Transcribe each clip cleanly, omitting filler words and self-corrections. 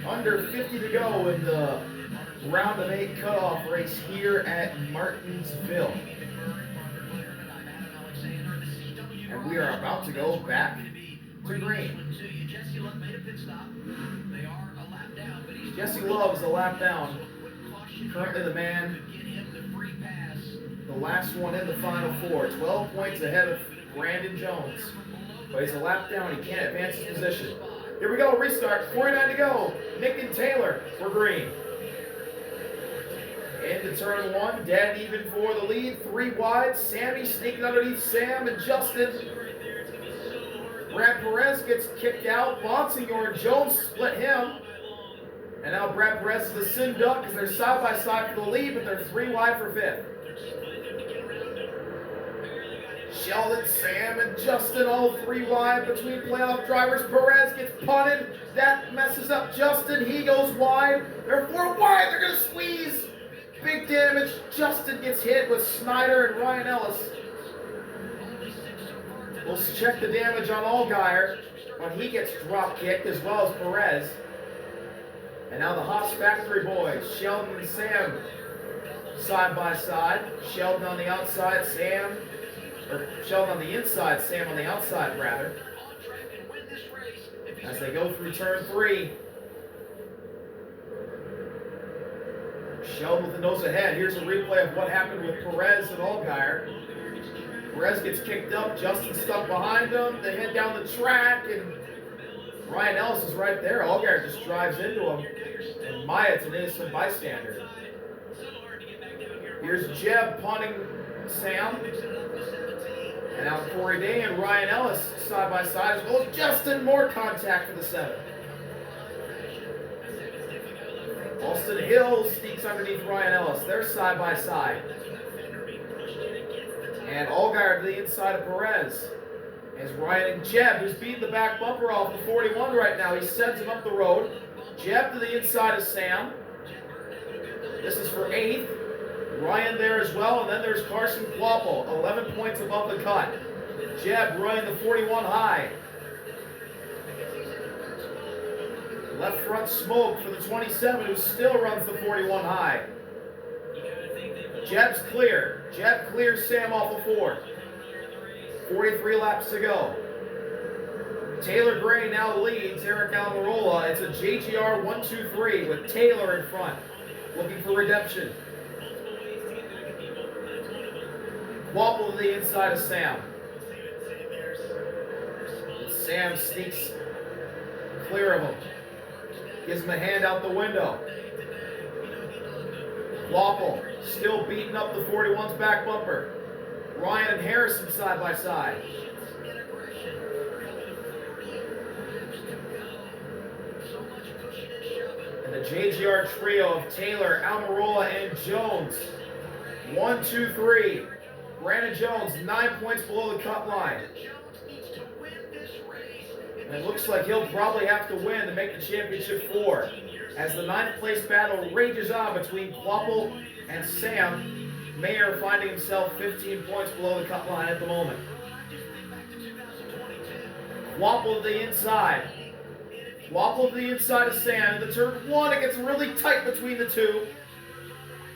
Under 50 to go in the round of 8 cutoff race here at Martinsville. And we are about to go back to green. Jesse Love is a lap down. Currently the man, the last one in the Final Four. 12 points ahead of Brandon Jones. But he's a lap down. He can't advance his position. Here we go, restart. 49 to go. Nick and Taylor for green. Into turn 1, dead even for the lead. 3 wide. Sammy sneaking underneath Sam and Justin. Brad Perez gets kicked out. Bonsignor and Jones split him. And now Brad Perez is the sin duck because they're side by side for the lead, but they're 3 wide for 5th. Sheldon, Sam, and Justin all 3 wide between playoff drivers. Perez gets punted. That messes up Justin. He goes wide. They're 4 wide. They're going to squeeze. Big damage. Justin gets hit with Snyder and Ryan Ellis. We'll check the damage on Allgaier when he gets drop kicked as well as Perez. And now the Haas Factory boys, Sheldon and Sam, side by side. Sheldon on the outside, Sheldon on the inside, Sam on the outside, rather. As they go through turn 3. Sheldon with the nose ahead. Here's a replay of what happened with Perez and Allgaier. Perez gets kicked up, Justin stuck behind him. They head down the track, and Ryan Ellis is right there. Allgaier just drives into him, and Myatt's an innocent bystander. Here's Jeb punting Sam. And now Corey Day and Ryan Ellis side by side as well as Justin. More contact for the 7. Austin Hill sneaks underneath Ryan Ellis. They're side by side. And Allgaier to the inside of Perez. As Ryan and Jeb, who's beating the back bumper off the 41 right now, he sends him up the road. Jeb to the inside of Sam. This is for 8th. Ryan there as well, and then there's Carson Quapple, 11 points above the cut. Jeb running the 41 high. Left front smoke for the 27, who still runs the 41 high. Jeb's clear. Jeb clears Sam off the 4. 43 laps to go. Taylor Gray now leads Eric Almirola. It's a JGR 1-2-3 with Taylor in front, looking for redemption. Quapple to the inside of Sam. Sam sneaks clear of him. Gives him a hand out the window. Quapple still beating up the 41's back bumper. Ryan and Harrison side by side. And the JGR trio of Taylor, Almirola, and Jones. 1, 2, 3. Brandon Jones, 9 points below the cut line. And it looks like he'll probably have to win to make the championship 4. As the 9th place battle rages on between Quapple and Sam, Mayer finding himself 15 points below the cut line at the moment. Quapple to the inside. Quapple to the inside of Sam. The turn 1, it gets really tight between the 2.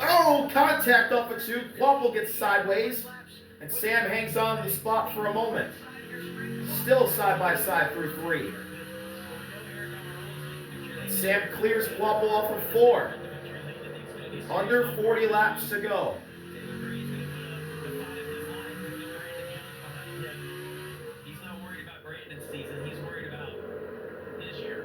Oh, contact off of 2. Quapple gets sideways, and Sam hangs on to the spot for a moment. Still side by side through 3. Sam clears Quapple off of 4. Under 40 laps to go. He's not worried about Brandon's season. He's worried about this year.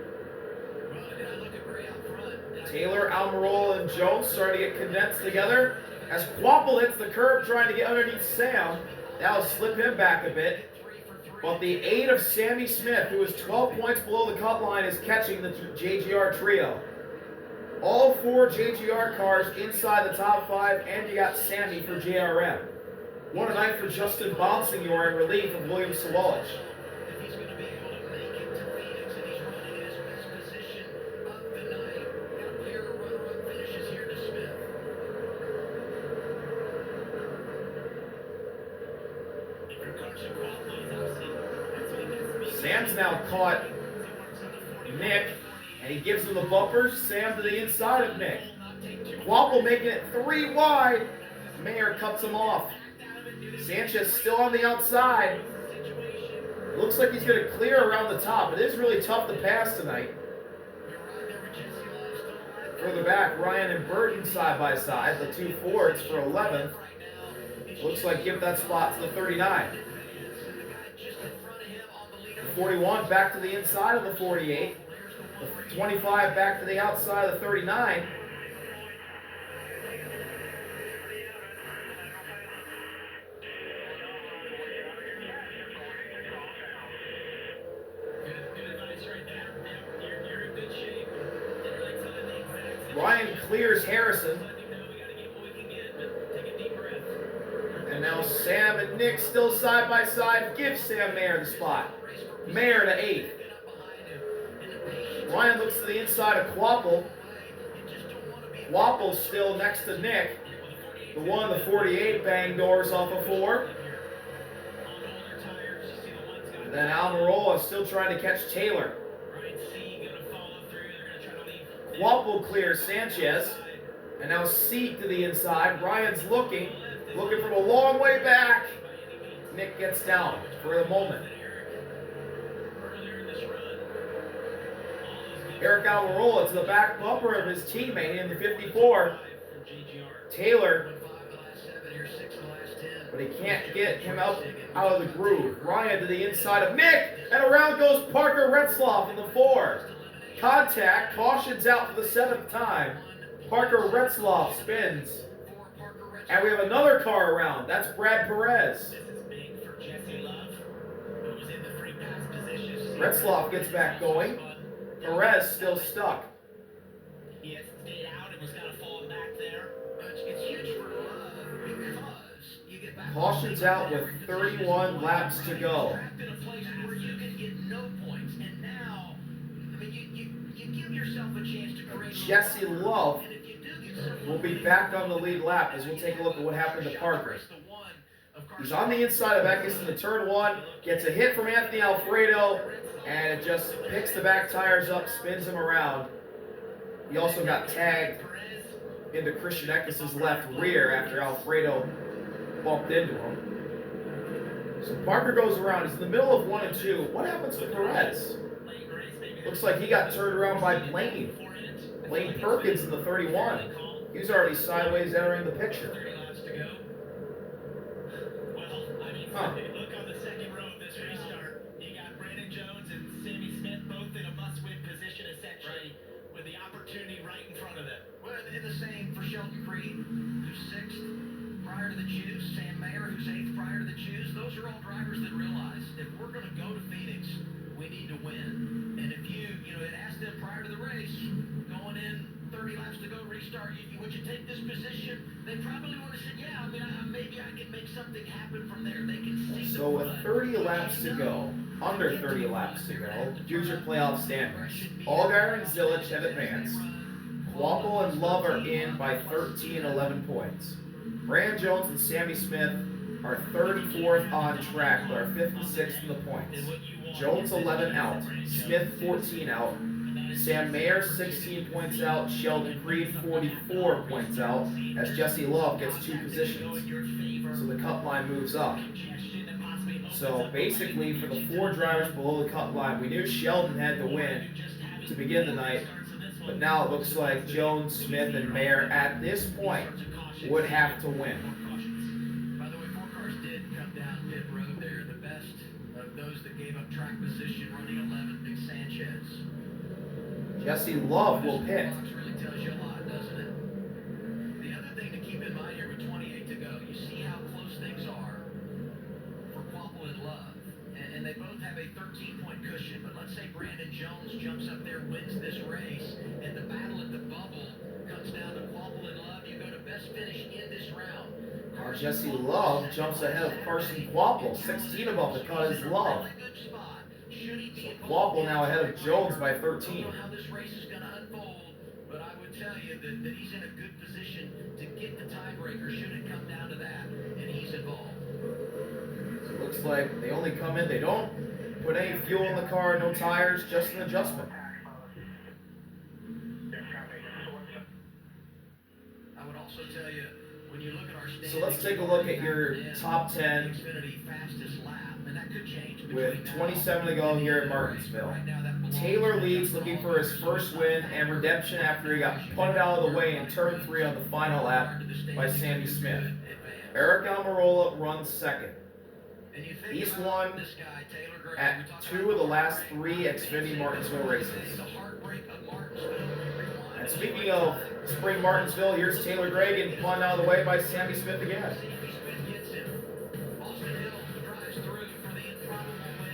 Taylor, Almirola, and Jones starting to get condensed together. As Quapple hits the curb trying to get underneath Sam, that'll slip him back a bit. But the 8 of Sammy Smith, who is 12 points below the cut line, is catching the JGR trio. All 4 JGR cars inside the top 5, and you got Sammy for JRM. What a night for Justin Bonsignor in relief of William Sawalich. Sam's now caught Nick And he gives him the bumpers. Sam to the inside of Nick. Quapple making it 3 wide. Mayer cuts him off. Sanchez still on the outside. It looks like he's going to clear around the top. It is really tough to pass tonight. Further back, Ryan and Burton side by side. The 2 Fords for 11th. Looks like give that spot to the 39. The 41 back to the inside of the 48. The 25 back to the outside of the 39. Ryan clears Harrison. And now Sam and Nick still side by side. Give Sam Mayer the spot. Mayer to 8th. Ryan looks to the inside of Quapple. Quapple still next to Nick. The 1, the 48, bang doors off of 4. And then Almirola still trying to catch Taylor. Quapple clears Sanchez. And now Seek to the inside. Ryan's looking from a long way back. Nick gets down for the moment. Eric Almirola to the back bumper of his teammate in the 54. Taylor, but he can't get him out of the groove. Ryan to the inside of Nick, and around goes Parker Retzloff in the 4. Contact, cautions out for the 7th time. Parker Retzloff spins. And we have another car around. That's Brad Perez. Retzloff gets back going. Perez still stuck. He has stayed out and was kind of falling back there. It's huge for Love because you get back. Cautions out with 31 laps to go. In a place where you can get no points, and now, I mean, you give yourself a chance to create. Jesse Love will be back on the lead lap as we'll take a look at what happened to Parker. He's on the inside of Eckes in the turn 1, gets a hit from Anthony Alfredo, and it just picks the back tires up, spins him around. He also got tagged into Christian Eckes' left rear after Alfredo bumped into him. So Parker goes around. He's in the middle of 1 and 2. What happens to Perez? Looks like he got turned around by Blaine Perkins in the 31. He's already sideways entering the picture. Huh. Look on the second row of this restart. You got Brandon Jones and Sammy Smith both in a must-win position, essentially, with the opportunity right in front of them. Well, and the same for Sheldon Creed, who's 6th prior to the choose. Sam Mayer, who's 8th prior to the choose. Those are all drivers that realize if we're going to go to Phoenix, we need to win. And if you had asked them prior to the race, going in 30 laps to go restart, would you take this position? They probably would have said, yeah, maybe I can make something happen from there. They can see. So with 30 laps to go, under 30 laps to go, here's your playoff standings. Allgaier and Zilich have advanced. Quapple and Love are in by 13 and 11 points. Brandon Jones and Sammy Smith are 34th on track, but are 5th and 6th in the points. Jones 11 out, Smith 14 out, Sam Mayer 16 points out, Sheldon Creed 44 points out, as Jesse Love gets 2 positions. So the cut line moves up. So basically for the 4 drivers below the cut line, we knew Sheldon had to win to begin the night, but now it looks like Jones, Smith, and Mayer at this point would have to win. By the way, 4 cars did come down pit road there. The best of those that gave up track position running 11th, Nick Sanchez. Jesse Love will pit. Really tells you a lot, doesn't it? The other thing to keep in mind here with 28 to go, you see how close things are for Quapple and Love. And they both have a 13-point cushion. But let's say Brandon Jones jumps up there, wins this race, and the battle at the bubble comes down to Quapple and Love. You go to best finish in this round. Jesse Love jumps ahead of Carson Quapple. 16 above the cut is Love. So Quapple now ahead of Jones by 13. I don't know how this race is going to unfold, but I would tell you that he's in a good position to get the tiebreaker should it come down to that, and he's involved. So it looks like they only come in, they don't put any fuel in the car, no tires, just an adjustment. also tell you, when you look at our So let's take a look at your top 10 Xfinity fastest lap, and that could change with 27 to go here at Martinsville. Taylor leads, looking for his first win and redemption after he got punted out of the way in turn 3 on the final lap by Sammy Smith. Eric Almirola runs second. He's won at 2 of the last 3 Xfinity Martinsville races. And speaking of Spring Martinsville, here's Taylor Gray getting punted out of the way by Sammy Smith again.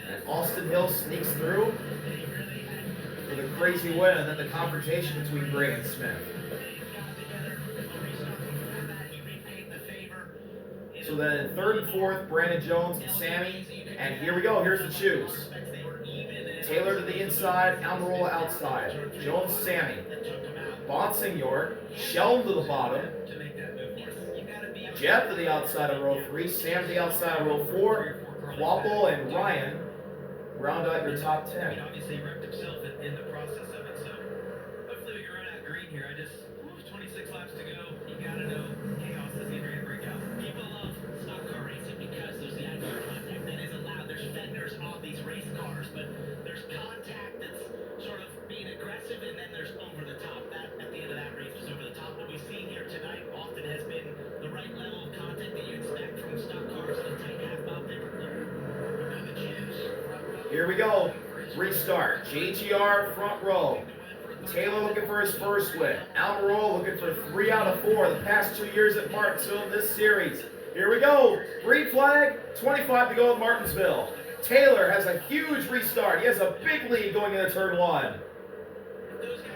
And Austin Hill sneaks through for the crazy win, and then the confrontation between Gray and Smith. So then in third and fourth, Brandon Jones and Sammy. And here we go, here's the choose. Taylor to the inside, Almirola outside. Jones, Sammy. Bonsignor, Sheldon to the bottom. Jeff to the outside of row 3, Sam to the outside of row 4. Quapple and Ryan round out your top 10. Obviously wrecked himself in the process of it, so hopefully we can run out green here. 26 laps to go. You gotta know chaos is either gonna break out. People love stock car racing because there's the outdoor contact that is allowed. There's fenders on these race cars, but there's contact that's sort of being aggressive, and then there's over the top. That at the end of that race was over the top. What we've seen here tonight often has been the right level of contact that you expect from stock cars in a tight half mile paper clip. Here we go. Restart. JGR front row. Taylor looking for his first win. Almirola looking for 3 out of 4 the past 2 years at Martinsville in this series. Here we go. Green flag. 25 to go at Martinsville. Taylor has a huge restart. He has a big lead going into turn 1.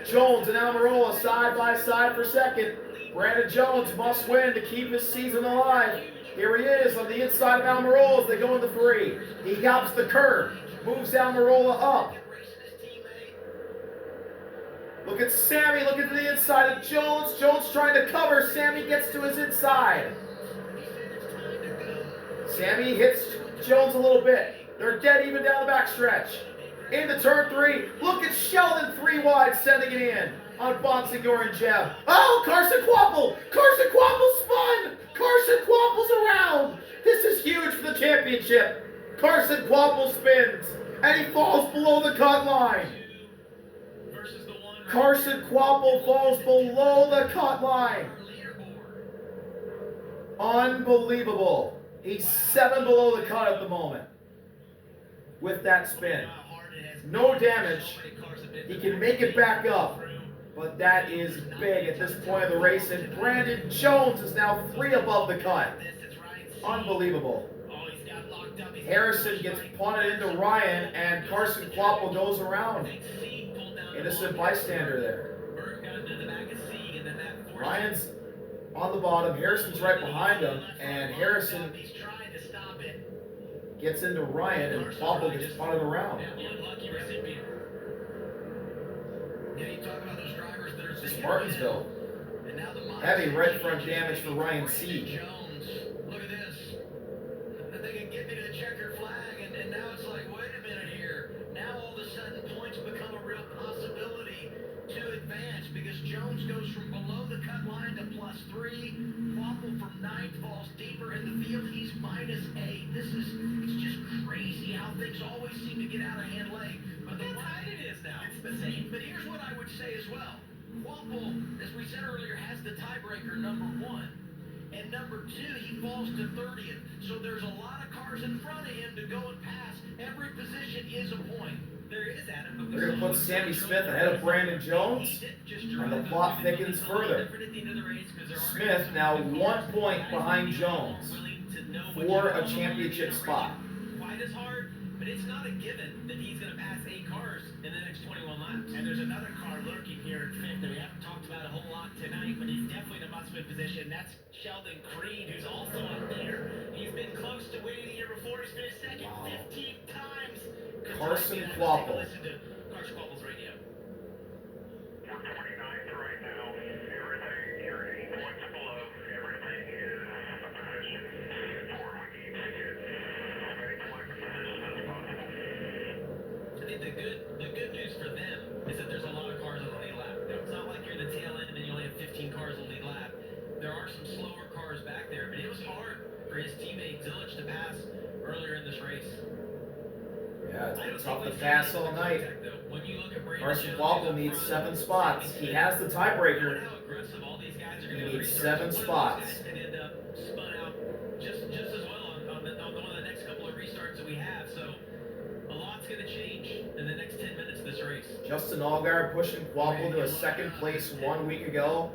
Jones and Almirola side by side for second. Brandon Jones must win to keep his season alive. Here he is on the inside of Almirola as they go into 3. He gallops the curve. Moves Almirola up. Look at Sammy looking to the inside of Jones. Jones trying to cover. Sammy gets to his inside. Sammy hits Jones a little bit. They're dead even down the backstretch. Into turn 3. Look at Sheldon 3 wide sending it in on Bonsignor and Jeb. Oh, Carson Quapple! Carson Quapple spun! Carson Quapple's around! This is huge for the championship. Carson Quapple spins, and he falls below the cut line. Carson Quapple falls below the cut line. Unbelievable. He's 7 below the cut at the moment with that spin. No damage. He can make it back up, but that is big at this point of the race, and Brandon Jones is now 3 above the cut. Unbelievable. Harrison gets punted into Ryan, and Carson Quapple goes around. Innocent bystander there. Ryan's on the bottom. Harrison's right behind him, and Harrison gets into Ryan, and Quapple gets punted around. This is Martinsville. Heavy red front damage for Ryan C. Look at this. They can get me to the checker flag, and now it's like, wait a minute here. Now all of a sudden points become a real possibility to advance because Jones goes from below the cut line to +3. Quapple from 9th falls deeper in the field. He's -8. It's just crazy how things always seem to get out of hand late. But that's how it is now. It's the same. But here's what I would say as well. Quapple, as we said earlier, has the tiebreaker number 1. And number 2, he falls to 30th. So there's a lot of cars in front of him to go and pass. Every position is a point. There is, Adam. They're going to put Sammy Smith ahead of Brandon Jones, and the plot thickens further. Smith now 1 point behind Jones for a championship spot. Quite as hard, but it's not a given that he's going to pass 8 cars in the next 21 laps. And there's another car lurking here in 5th that we haven't talked about a whole lot tonight, but he's definitely in a must-win position. That's Sheldon Creed, who's also up there. He's been close to winning the year before. He's finished second 15 times. Carson Quapple. Listen to Carson Quapple's radio. 129th right now. Everything, you're 8 points below. Everything is a position for we need to get as many point positions as possible. I think the good news for them is that there's a lot of cars on the lead lap. It's not like you're in the tail end and you only have 15 cars on the lead lap. There tough to pass all night. When you look at Brandon Carson Jones, Quapple needs 7 spots. He has the tiebreaker. how aggressive all these guys are He going to needs restart. 7 So one of those spots. guys could end up spun out just as well on one of the next couple of restarts that we have. So a lot's going to change in the next 10 minutes of this race. Justin Allgaier pushing Quapple to a second place 1 week ago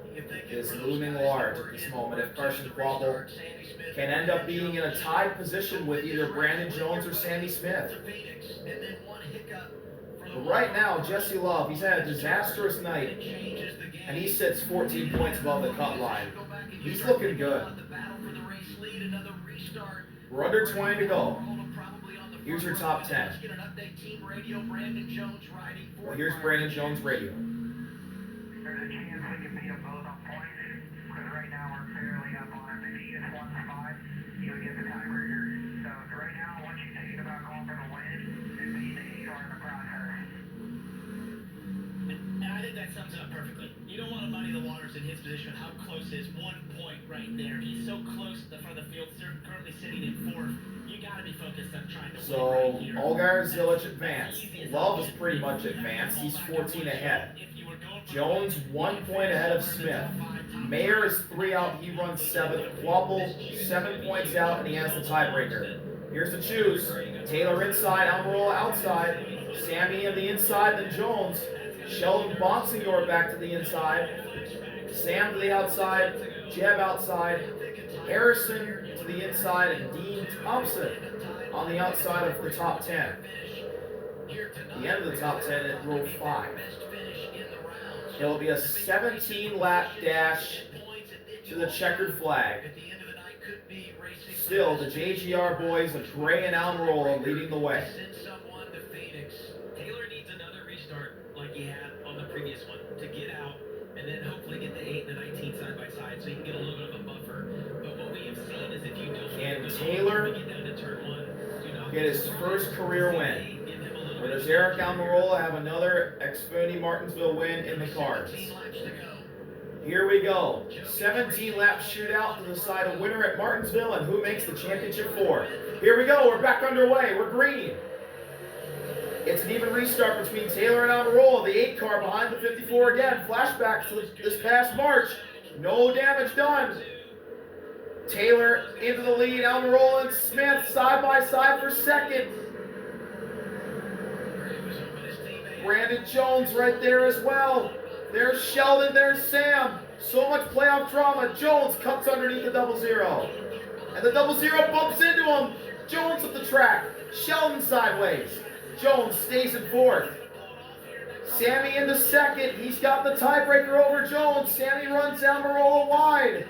is looming large at this moment. If Carson Quapple can end up being in a tied position with either Brandon Jones or Sammy Smith. But right now, Jesse Love, he's had a disastrous night, and he sits 14 points above the cut line. He's looking good. We're under 20 to go. Here's your top 10. Well, here's Brandon Jones radio. There's a chance we can beat them both on points, because right now we're fairly up on him. If he gets 1 spot, he'll get the tiebreaker. So right now, I want you thinking about going for the win and beating the 8 car in the process. And I think that sums it up perfectly. You don't want to muddy the waters in his position. How close is 1 point right there? He's so close at the front of the field, currently sitting in 4th. You got to be focused on trying to win right here. Allgaier, Zilich advanced. Love is pretty much advanced. He's 14 ahead. Jones 1 point ahead of Smith. Mayer is 3 out. He runs 7th. Quapple 7 points out, and he has the tiebreaker. Here's the choose. Taylor inside, Almirola outside. Sammy in the inside, then Jones. Sheldon Bonsignor back to the inside. Sam to the outside. Jeb outside. Harrison to the inside, and Dean Thompson on the outside of the top 10. The end of the top 10 at row 5. It'll be a 17-lap dash to the checkered flag. Still, the JGR boys of Gray and Almirola leading the way. Taylor needs another restart like he had on the previous one to get out and then hopefully get the 8 and the 19 side by side so he can get a little bit of a buffer. But what we have seen is if you don't Can Taylor get down to turn 1, do not get his first career win? Or does Eric Almirola have another Xfinity Martinsville win in the cards? Here we go. 17-lap shootout to decide a winner at Martinsville and who makes the championship 4. Here we go. We're back underway. We're green. It's an even restart between Taylor and Almirola. The 8 car behind the 54 again. Flashback to this past March. No damage done. Taylor into the lead. Almirola and Smith side by side for second. Brandon Jones right there as well. There's Sheldon, there's Sam. So much playoff drama. Jones cuts underneath the 00. And the 00 bumps into him. Jones at the track. Sheldon sideways. Jones stays in 4th. Sammy into 2nd. He's got the tiebreaker over Jones. Sammy runs Almirola wide.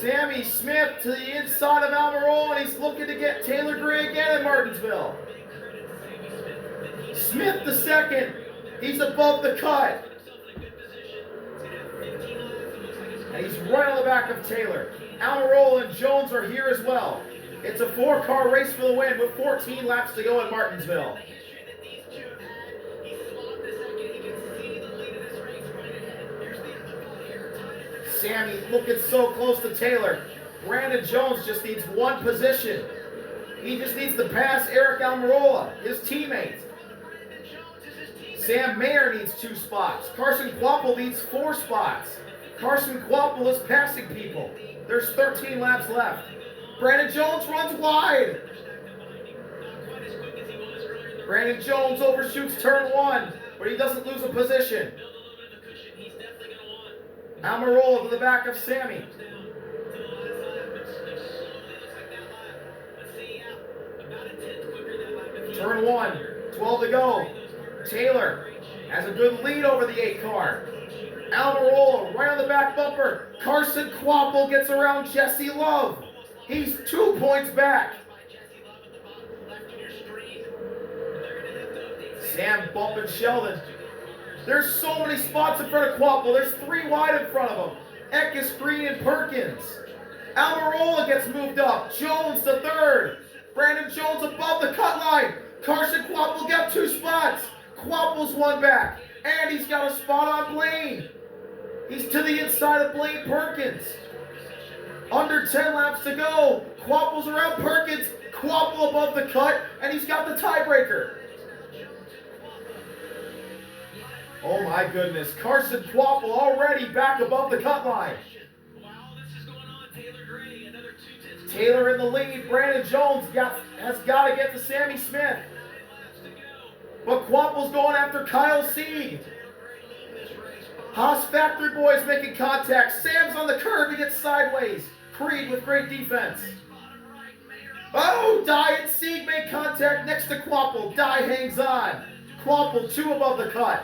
Sammy Smith to the inside of Almirola, and he's looking to get Taylor Gray again in Martinsville. Smith the 2nd. He's above the cut. And he's right on the back of Taylor. Almirola and Jones are here as well. It's a 4-car race for the win with 14 laps to go at Martinsville. Sammy looking so close to Taylor. Brandon Jones just needs 1 position. He just needs to pass Eric Almirola, his teammate. Sam Mayer needs 2 spots. Carson Quapple needs 4 spots. Carson Quapple is passing people. There's 13 laps left. Brandon Jones runs wide. Brandon Jones overshoots turn 1, but he doesn't lose a position. Almirola to the back of Sammy. Turn 1, 12 to go. Taylor has a good lead over the 8 car. Almirola right on the back bumper. Carson Quapple gets around Jesse Love. He's 2 points back. Sam bumping Sheldon. There's so many spots in front of Quapple. There's 3 wide in front of him. Eckes, Green, and Perkins. Almirola gets moved up. Jones to 3rd. Brandon Jones above the cut line. Carson Quapple got 2 spots. Quapple's 1 back. And he's got a spot on Blaine. He's to the inside of Blaine Perkins. Under 10 laps to go. Quapple's around Perkins. Quapple above the cut, and he's got the tiebreaker. Oh my goodness. Carson Quapple already back above the cut line. While this is going on, Taylor Gray, another 2 tenths. Taylor in the lead. Brandon Jones has got to get to Sammy Smith. 9 laps to go. But Quapple's going after Kyle Sieg. Haas Factory Boys making contact. Sam's on the curve. He gets sideways. Creed with great defense. Oh, Dye and Sieg make contact next to Quapple. Dye hangs on. Quapple 2 above the cut.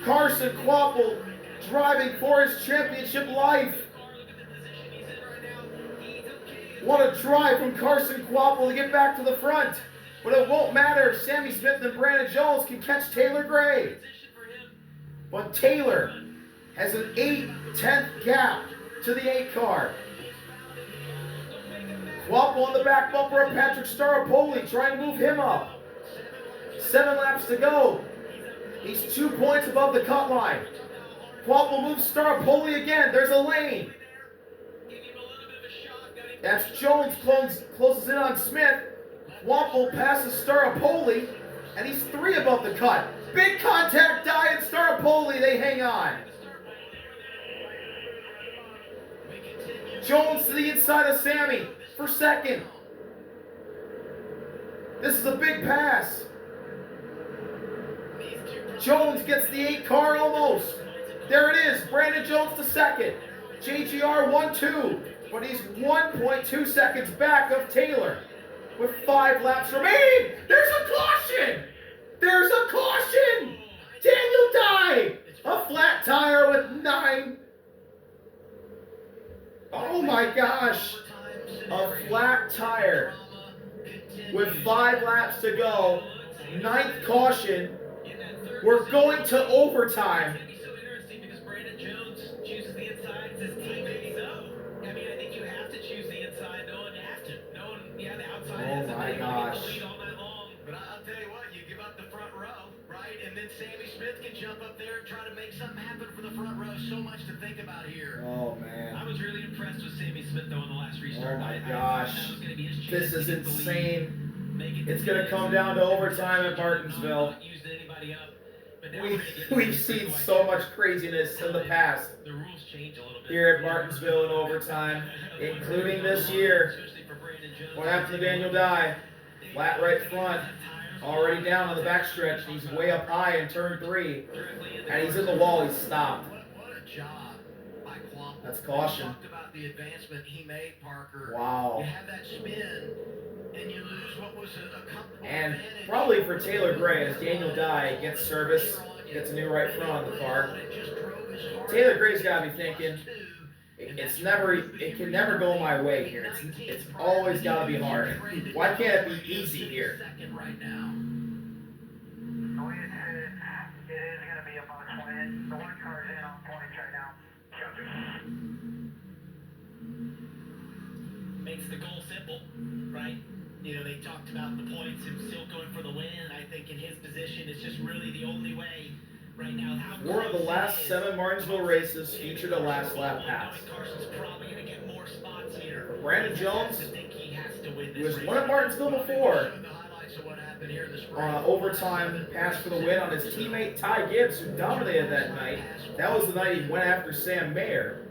Carson Quapple driving for his championship life. What a drive from Carson Quapple to get back to the front. But it won't matter. Sammy Smith and Brandon Jones can catch Taylor Gray. But Taylor has an 8/10 gap to the 8 car. Quapple on the back bumper of Patrick Staropoli, trying to move him up. 7 laps to go. He's 2 points above the cut line. Quapple moves Staropoli again. There's a lane. That's Jones closes in on Smith. Quapple passes Staropoli, and he's 3 above the cut. Big contact, Dye and Staropoli, they hang on. Jones to the inside of Sammy for second. This is a big pass. Jones gets the 8 car almost. There it is, Brandon Jones to second. JGR 1-2, but he's 1.2 seconds back of Taylor with 5 laps remaining. There's a caution! There's a caution! Daniel Dye! A flat tire with 9. Oh my gosh. A flat tire with 5 laps to go. 9th caution. We're going to overtime. It's so interesting because Brandon Jones chooses the inside as his teammate. So, I mean, I think you have to choose the inside. No one has to. No one, yeah, the outside Oh has to my be gosh. able to lead all night long. But I'll tell you what, you give up the front row, right? And then Sammy Smith can jump up there and try to make something happen for the front row. So much to think about here. Oh I man. was really impressed with Sammy Smith though in the last restart. Oh my I thought gosh. that was gonna be his This chance is to get the lead, insane. make it It's to gonna the come end. down to overtime at Martinsville. Not used anybody up, but now we're gonna get We've to the seen breakaway. so much craziness in the past The rules change a little bit here at Martinsville in overtime, including this year. Especially for Brandon Jones. What happened to Daniel Dye? Flat right front, already down on the backstretch. He's way up high in turn 3, and he's in the wall. He's stopped. What a job by Quapple. That's caution. We talked about the advancement he made, Parker. Wow. You have that spin, and you lose what was a comfortable And advantage. probably for Taylor Gray, as Daniel Dye gets service, gets a new right front on the car. Taylor Gray's got to be thinking, it can never go my way here. It's always got to be hard. Why can't it be easy here? Second right now. The way it is going to be a must win. The 1 car's in on points right now. Makes the goal simple, right? You know, they talked about the points and still going for the win, and I think in his position, it's just really the only way right now. How 4 of the close last it is. 7 Martinsville races featured a last lap pass. Knowing Carson's probably going to get more spots here. Brandon He has Jones, to think he has to win who this has race. won at Martinsville before, The highlights of what happened here in the spring. on an overtime pass for the win on his teammate Ty Gibbs, who dominated that night. That was the night he went after Sam Mayer.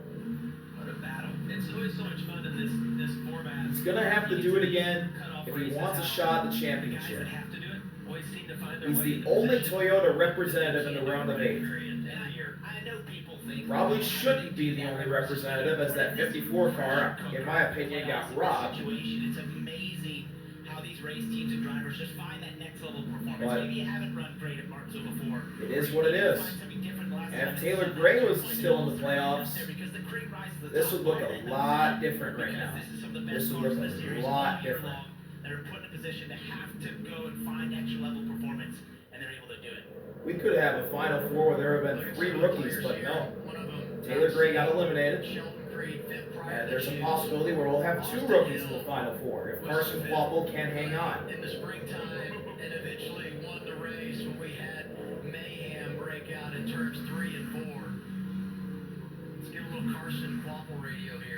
What a battle. It's always so much fun in this format. He's gonna have to do it again Cutoff if he races, wants a how shot at the guys championship. that have to do it always seem to find their He's way the into only position. Toyota representative in the round of 8. Period. Every year. I know people think Probably shouldn't be the only representative, as that 54 car, in my opinion, got robbed. Situation. It's amazing how these race teams and drivers just find that next level performance. But Maybe you haven't run great at Martinsville before. it is what it is. Find something different the last And if 7 Taylor seasons. Gray was still in the playoffs, Because the cream rises to the this top. would look a lot different right Because now. this is some of the This best would cars look in the a series lot all year different. long that are put in a position to have to go and find extra level performance, and they're able to do it. We could have a Final Four where there have been 3 rookies, but no. Taylor Gray got eliminated, and there's a possibility where we'll have 2 rookies in the Final Four if Carson Quapple can hang on. In the springtime, and eventually won the race when we had mayhem break out in turns 3 and 4. Let's get a little Carson Quapple radio here.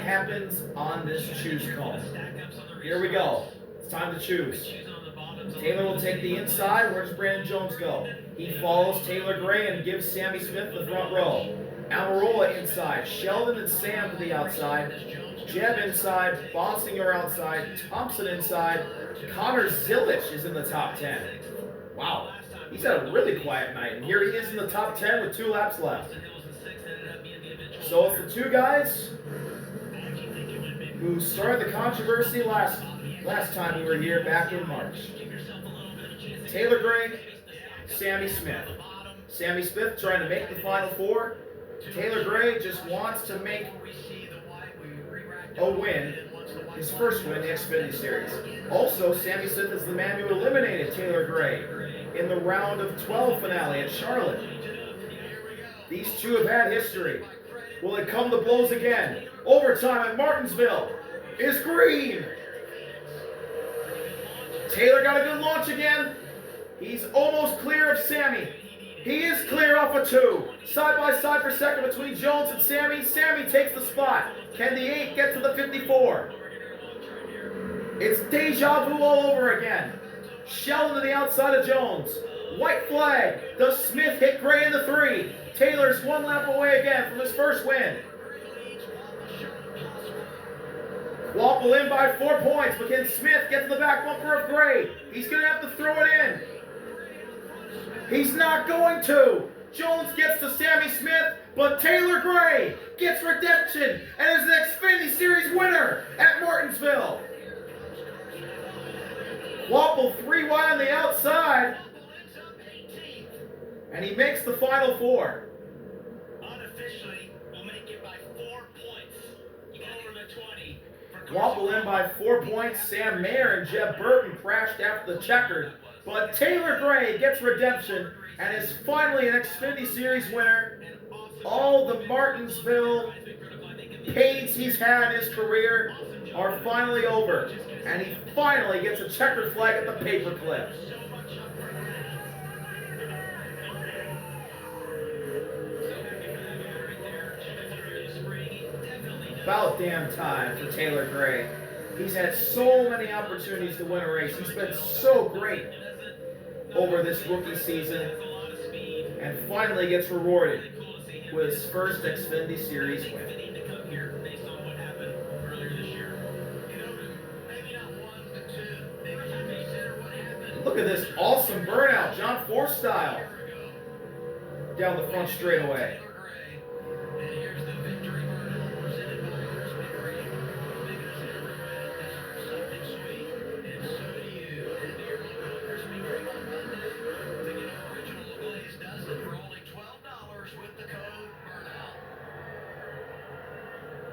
happens on this choose call. Stack ups on the Here we go. It's time to choose. Choosing on the bottoms. Taylor will take the inside. Where does Brandon Jones go? He follows Taylor Gray and gives Sammy Smith the front row. Almirola inside. Sheldon and Sam to the outside. Jeb inside. Bonsinger outside. Thompson inside. Connor Zilich is in the top 10. Wow. He's had a really quiet night. And here he is in the top 10 with 2 laps left. So it's the two guys who started the controversy last time we were here back in March. Taylor Gray, Sammy Smith. Sammy Smith trying to make the Final Four. Taylor Gray just wants to make a win, his first win in the Xfinity Series. Also, Sammy Smith is the man who eliminated Taylor Gray in the round of 12 finale at Charlotte. These two have had history. Will it come to blows again? Overtime at Martinsville is green. Taylor got a good launch again. He's almost clear of Sammy. He is clear off of 2. Side by side for second between Jones and Sammy. Sammy takes the spot. Can the 8 get to the 54? It's deja vu all over again. Sheldon to the outside of Jones. White flag. Does Smith hit Gray in the 3? Taylor's 1 lap away again from his first win. Waffle in by 4 points, but can Smith get to the back bumper of Gray? He's going to have to throw it in. He's not going to. Jones gets to Sammy Smith, but Taylor Gray gets redemption and is the Xfinity Series winner at Martinsville. Waffle 3 wide on the outside, and he makes the Final Four. Unofficially, will make it by 4 points. Over the 20. Waffle in by 4 points. Sam Mayer and Jeb Burton crashed after the checkered, but Taylor Gray gets redemption and is finally an Xfinity Series winner. All the Martinsville pains he's had in his career are finally over, and he finally gets a checkered flag at the paperclip. About damn time for Taylor Gray. He's had so many opportunities to win a race. He's been so great over this rookie season, and finally gets rewarded with his first Xfinity Series win. Look at this awesome burnout, John Force style, down the front straightaway.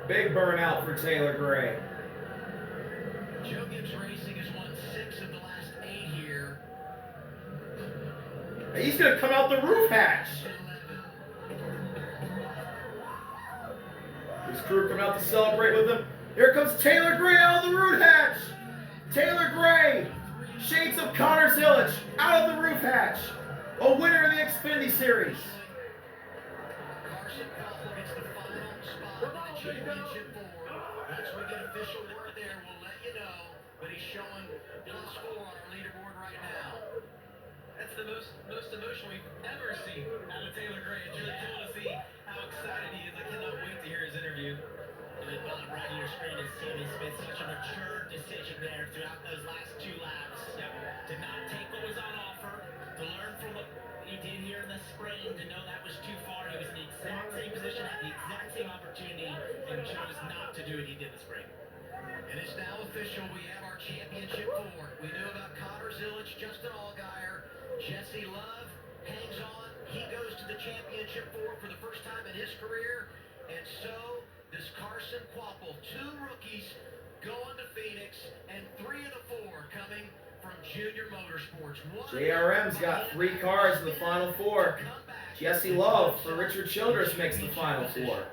Big burnout for Taylor Gray. Joe Gibbs Racing has won 6 of the last 8 here. And he's going to come out the roof hatch. His crew come out to celebrate with him. Here comes Taylor Gray out of the roof hatch. Taylor Gray, shades of Connor Zilich, out of the roof hatch. A winner in the Xfinity Series. Championship 4. Once we get official word there, we'll let you know. But he's showing +4 on our leaderboard right now. That's the most emotional we've ever seen out of Taylor Gray. It's really cool to see how excited he is. I cannot wait to hear his interview. And then bottom right of your screen is Sammy Smith. Such a mature decision there throughout those last 2 laps. To not take what was on offer, to learn from what he did here in the spring, to know that was too far. He was in the exact same position, had the exact same opportunity, and chose not to do what he did this spring. And it's now official. We have our championship 4. We knew about Connor Zilich, Justin Allgaier, Jesse Love hangs on. He goes to the championship 4 for the first time in his career. And so does Carson Quapple. 2 rookies going to Phoenix, and 3 of the 4 coming from Junior Motorsports. JRM's got 3 cars in the Final Four. Jesse Love for Richard Childress makes the Final Four.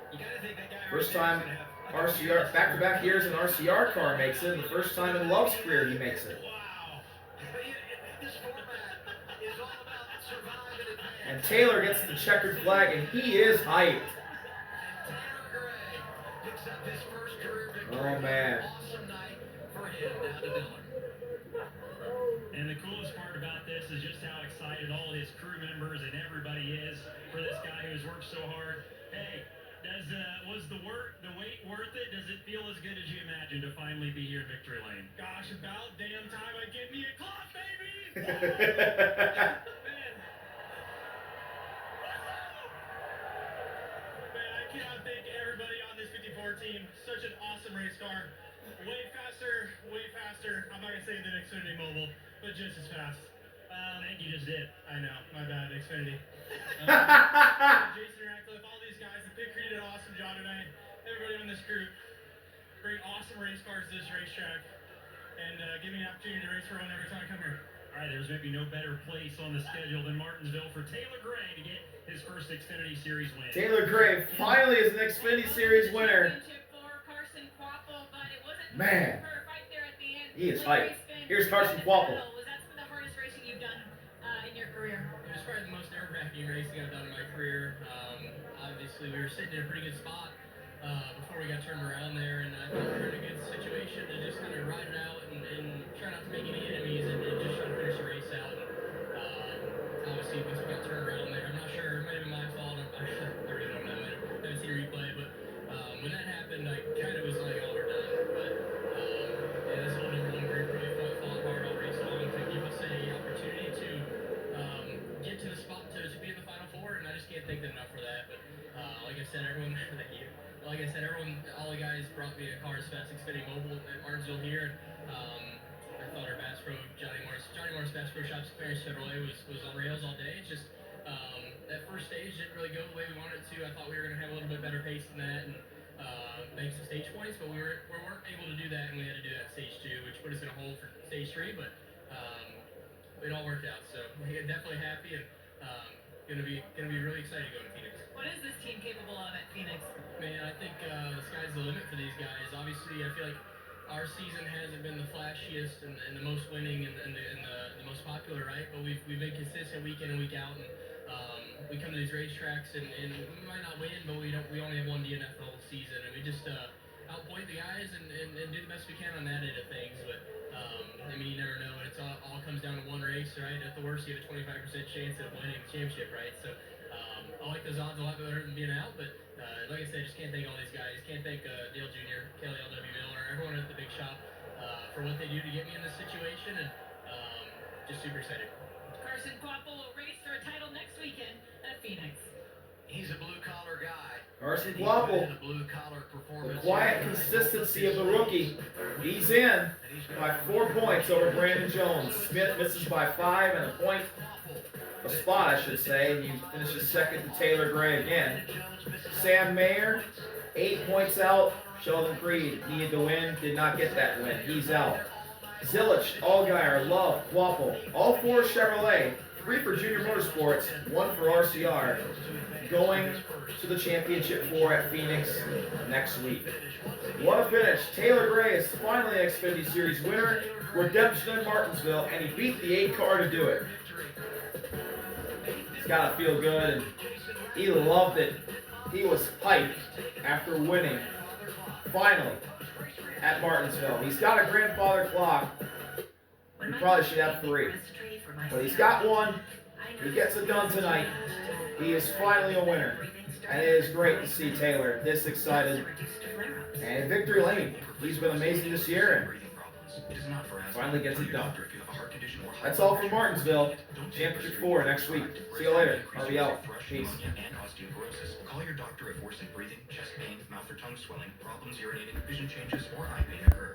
First time RCR, back-to-back years an RCR car makes it. The first time in Love's career he makes it. And Taylor gets the checkered flag, and he is hyped. Taylor Gray picks up his first victory. Oh, man. Awesome night for him down to Dillon. And the coolest part about this is just how excited all his crew members and everybody is for this guy who's worked so hard. Hey, was the wait worth it? Does it feel as good as you imagined to finally be here in Victory Lane? Gosh, about damn time I get me a clock, baby! Man, I cannot thank everybody on this 54 team. Such an awesome race car. Way faster, way faster. I'm not going to say than Xfinity Mobile, but just as fast. I think you just did. I know. My bad, Xfinity. Jason Ratcliffe, all these guys. The pit crew did an awesome job tonight. Everybody on this group. Bring awesome race cars to this racetrack. And give me an opportunity to race for one every time I come here. All right, there's maybe no better place on the schedule than Martinsville for Taylor Gray to get his first Xfinity Series win. Taylor Gray finally is an Xfinity Series winner. Man, he is hyped. Here's Carson Quapple. Was that some of the hardest racing you've done in your career? It was probably the most nerve-wracking racing I've done in my career. Obviously, we were sitting in a pretty good spot before we got turned around there, and I thought we were in a good situation to just kind of ride it out and try not to make any enemies and just try to finish the race out. Obviously, once we got turned around there, I'm not sure, it might have been my fault. I really don't know. I haven't seen a replay, but when that happened, I kind of was like, oh, we're done. But yeah, this whole number one group really fought hard all race long to give us an opportunity to get to the spot to be in the Final Four, and I just can't thank them enough for that. But like I said, everyone, thank you. Like I said, all the guys brought me a car as fast as Xfinity Mobile at Martinsville here. I thought our Bass Pro, Johnny Morris Bass Pro Shops Experience Chevrolet was on rails all day. It's just that first stage didn't really go the way we wanted it to. I thought we were going to have a little bit better pace than that and make some stage points, but we weren't able to do that, and we had to do that stage 2, which put us in a hole for stage 3. But it all worked out, so we're definitely happy and gonna be really excited to go to Phoenix. What is this team capable of at Phoenix? Man, I think the sky's the limit for these guys. Obviously, I feel like our season hasn't been the flashiest and the most winning and the most popular, right? But we've been consistent week in and week out, and we come to these racetracks and we might not win, but we only have one DNF the whole season, and we just outpoint the guys and do the best we can on that end of things. But I mean, you never know. It's all comes down to one race, right? At the worst, you have a 25% chance of winning the championship, right? So I like those odds a lot better than being out, but like I said, just can't thank all these guys. Can't thank Dale Jr., Kelly L.W. Miller, everyone at the big shop for what they do to get me in this situation, and just super excited. Carson Quapple will race for a title next weekend at Phoenix. He's a blue-collar guy. Carson And he Quapple. put in a blue-collar The performance. quiet consistency of the rookie. He's in by 4 points over Brandon Jones. Smith misses by 5 and a spot, I should say. He finishes second to Taylor Gray again. Sam Mayer, 8 points out. Sheldon Creed needed to win, did not get that win. He's out. Zilich, Allgaier, Love, Quapple, all 4 Chevrolet, 3 for Junior Motorsports, 1 for RCR, going to the Championship 4 at Phoenix next week. What a finish. Taylor Gray is finally an Xfinity Series winner, redemption in Martinsville, and he beat the 8 car to do it. It's got to feel good, and he loved it. He was hyped after winning, finally, at Martinsville. He's got a grandfather clock. He probably should have 3. But he's got 1. He gets it done tonight. He is finally a winner. And it is great to see Taylor this excited. And in Victory Lane, he's been amazing this year and finally gets it done. That's all from Martinsville. Championship 4 next week. See you later. RB out. Peace. Call your doctor if worsening breathing, chest pain, mouth or tongue swelling, problems urinating, vision changes, or eye pain occur.